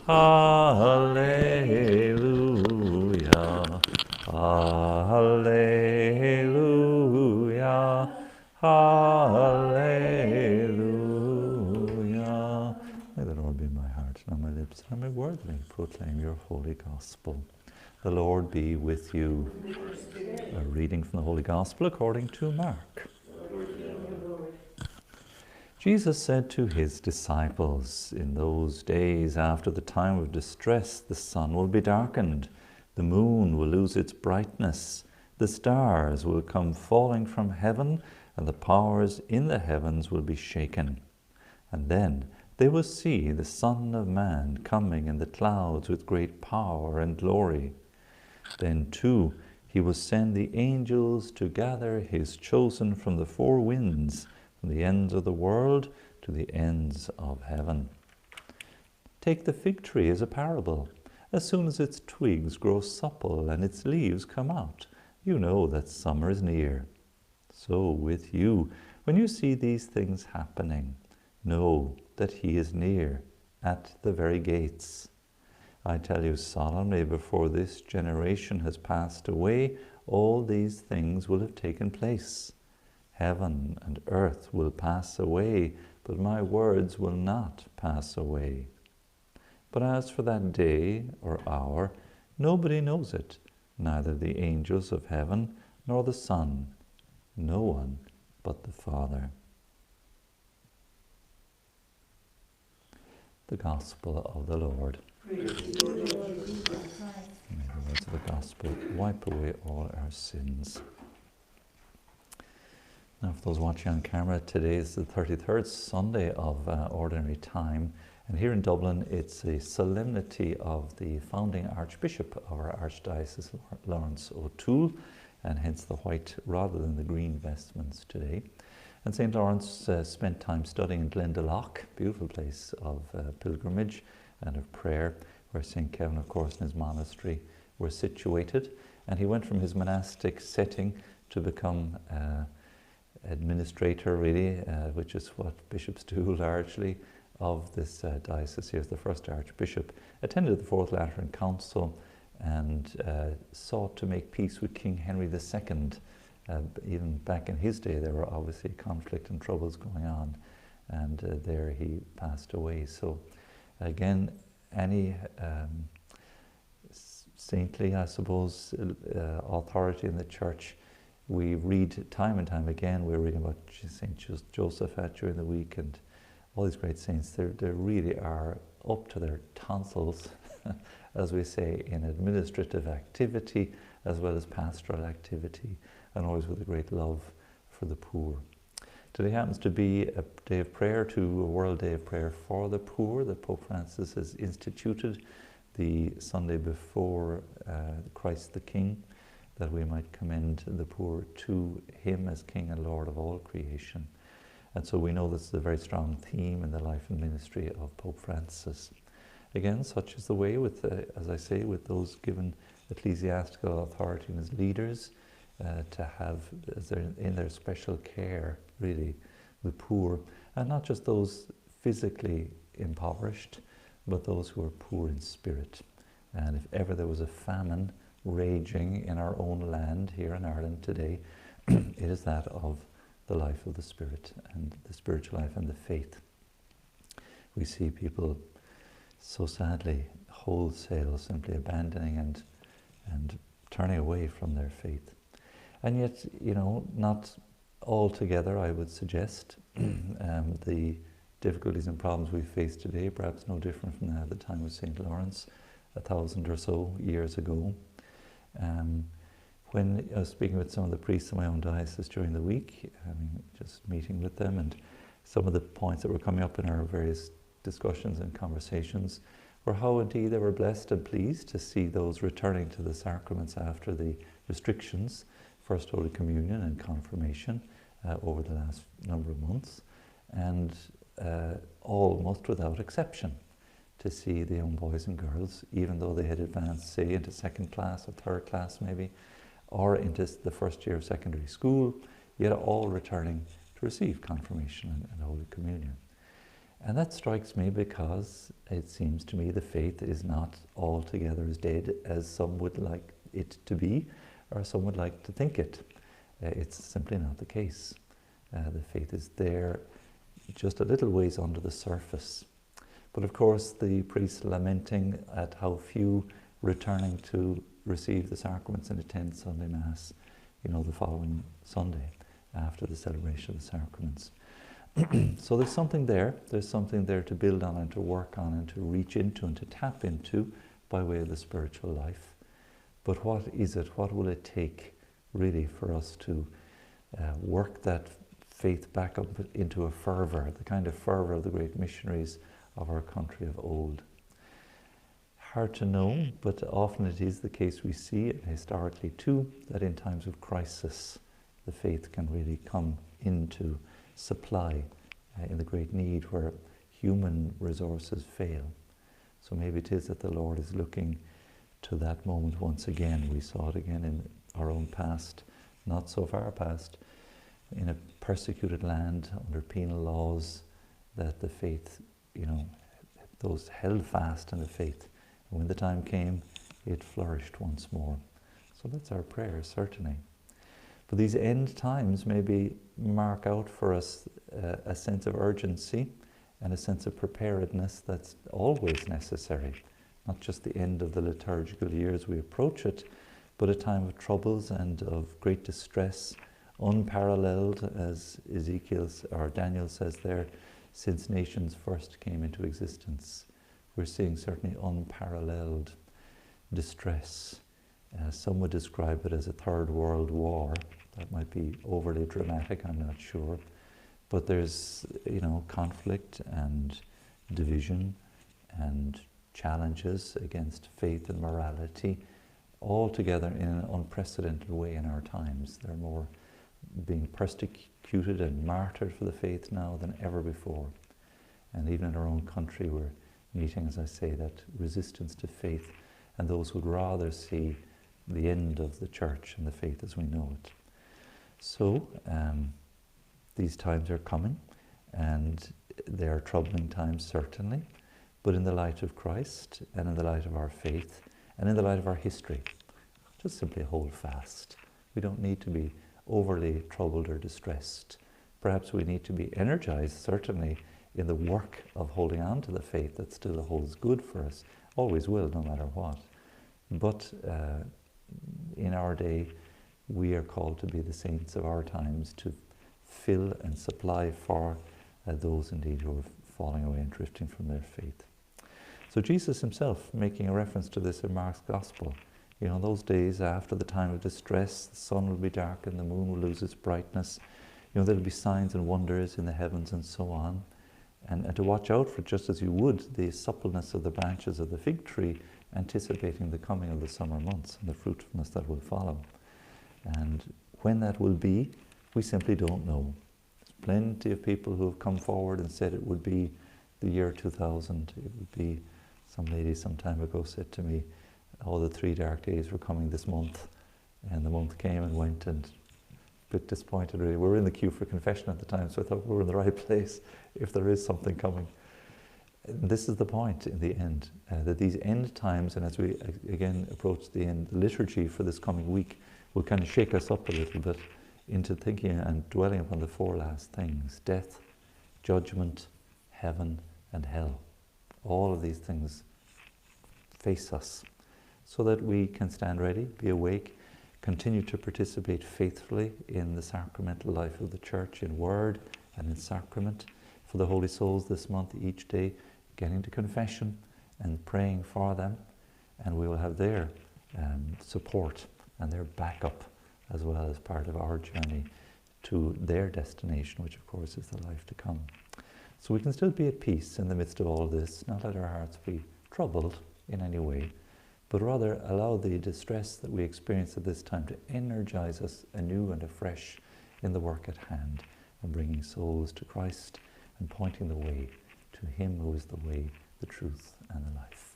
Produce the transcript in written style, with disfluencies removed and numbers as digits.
Hallelujah, hallelujah, hallelujah. May the Lord be in my heart and on my lips, and I may worthily proclaim your holy gospel. The Lord be with you. A reading from the Holy Gospel according to Mark. Jesus said to his disciples, "In those days after the time of distress, the sun will be darkened, the moon will lose its brightness, the stars will come falling from heaven, and the powers in the heavens will be shaken. And then they will see the Son of Man coming in the clouds with great power and glory. Then too he will send the angels to gather his chosen from the four winds, from the ends of the world to the ends of heaven. Take the fig tree as a parable. As soon as its twigs grow supple and its leaves come out, you know that summer is near. So with you, when you see these things happening, know that he is near, at the very gates. I tell you solemnly, before this generation has passed away, all these things will have taken place. Heaven and earth will pass away, but my words will not pass away. But as for that day or hour, nobody knows it, neither the angels of heaven nor the Son, no one but the Father." The Gospel of the Lord. Praise to you, Lord Jesus Christ. May the words of the Gospel wipe away all our sins. Now, for those watching on camera, today is the 33rd Sunday of Ordinary Time, and here in Dublin it's a solemnity of the founding Archbishop of our Archdiocese, Lawrence O'Toole, and hence the white rather than the green vestments today. And St. Lawrence spent time studying in Glendalough, beautiful place of pilgrimage and of prayer, where St. Kevin, of course, and his monastery were situated, and he went from his monastic setting to become administrator, really, which is what bishops do largely, of this diocese. He was the first archbishop, attended the Fourth Lateran Council, and sought to make peace with King Henry II. Even back in his day, there were obviously conflict and troubles going on, and there he passed away. So again, any saintly, I suppose, authority in the church, we read time and time again, we're reading about St. Josephat during the week, and all these great saints, they really are up to their tonsils, as we say, in administrative activity as well as pastoral activity, and always with a great love for the poor. Today happens to be a day of prayer, a World Day of Prayer for the poor, that Pope Francis has instituted the Sunday before Christ the King, that we might commend the poor to him as King and Lord of all creation. And so we know this is a very strong theme in the life and ministry of Pope Francis. Again, such is the way with, as I say, with those given ecclesiastical authority and as leaders, to have as in their special care, really, the poor, and not just those physically impoverished, but those who are poor in spirit. And if ever there was a famine raging in our own land here in Ireland today, it is that of the life of the Spirit and the spiritual life and the faith. We see people so sadly wholesale simply abandoning and turning away from their faith. And yet, you know, not altogether, I would suggest. The difficulties and problems we face today, perhaps no different from the time of St. Lawrence 1,000 or so years ago. When I was speaking with some of the priests in my own diocese during the week, just meeting with them, and some of the points that were coming up in our various discussions and conversations were how indeed they were blessed and pleased to see those returning to the sacraments after the restrictions, First Holy Communion and Confirmation, over the last number of months, and almost without exception, to see the young boys and girls, even though they had advanced, say, into second class or third class maybe, or into the first year of secondary school, yet all returning to receive confirmation and Holy Communion. And that strikes me because it seems to me the faith is not altogether as dead as some would like it to be, or some would like to think it. It's simply not the case. The faith is there just a little ways under the surface. But of course, the priest lamenting at how few returning to receive the sacraments and attend Sunday Mass, the following Sunday after the celebration of the sacraments. So there's something there to build on and to work on and to reach into and to tap into by way of the spiritual life. But what is it? What will it take really for us to work that faith back up into a fervour, the kind of fervour of the great missionaries of our country of old? Hard to know, but often it is the case we see it historically too, that in times of crisis the faith can really come into supply in the great need where human resources fail. So maybe it is that the Lord is looking to that moment once again. We saw it again in our own past, not so far past, in a persecuted land under penal laws, that the faith, those held fast in the faith. And when the time came, it flourished once more. So that's our prayer, certainly. But these end times maybe mark out for us a sense of urgency and a sense of preparedness that's always necessary. Not just the end of the liturgical year as we approach it, but a time of troubles and of great distress, unparalleled, as Daniel says there, since nations first came into existence. We're seeing certainly unparalleled distress. Some would describe it as a third world war. That might be overly dramatic, I'm not sure. But there's, conflict and division and challenges against faith and morality, all together in an unprecedented way in our times. They're more being persecuted and martyred for the faith now than ever before. And even in our own country, we're meeting, as I say, that resistance to faith and those who would rather see the end of the church and the faith as we know it. So these times are coming, and they are troubling times certainly, but in the light of Christ and in the light of our faith and in the light of our history, just simply hold fast. We don't need to be overly troubled or distressed. Perhaps we need to be energized, certainly, in the work of holding on to the faith that still holds good for us, always will, no matter what. But in our day, we are called to be the saints of our times, to fill and supply for those indeed who are falling away and drifting from their faith. So Jesus himself, making a reference to this in Mark's Gospel, those days after the time of distress, the sun will be darkened, the moon will lose its brightness, there'll be signs and wonders in the heavens and so on. And to watch out for, just as you would, the suppleness of the branches of the fig tree, anticipating the coming of the summer months and the fruitfulness that will follow. And when that will be, we simply don't know. There's plenty of people who have come forward and said it would be the year 2000. It would be, some lady some time ago said to me, all the 3 dark days were coming this month. And the month came and went, and a bit disappointed really. We were in the queue for confession at the time, so I thought we were in the right place if there is something coming. And this is the point in the end, that these end times, and as we again approach the end, the liturgy for this coming week will kind of shake us up a little bit into thinking and dwelling upon the 4 last things: death, judgment, heaven, and hell. All of these things face us, so that we can stand ready, be awake, continue to participate faithfully in the sacramental life of the Church, in word and in sacrament. For the holy souls this month, each day, getting to confession and praying for them, and we will have their support and their backup as well as part of our journey to their destination, which of course is the life to come. So we can still be at peace in the midst of all of this, not let our hearts be troubled in any way, but rather allow the distress that we experience at this time to energize us anew and afresh in the work at hand, and bringing souls to Christ and pointing the way to Him who is the way, the truth, and the life.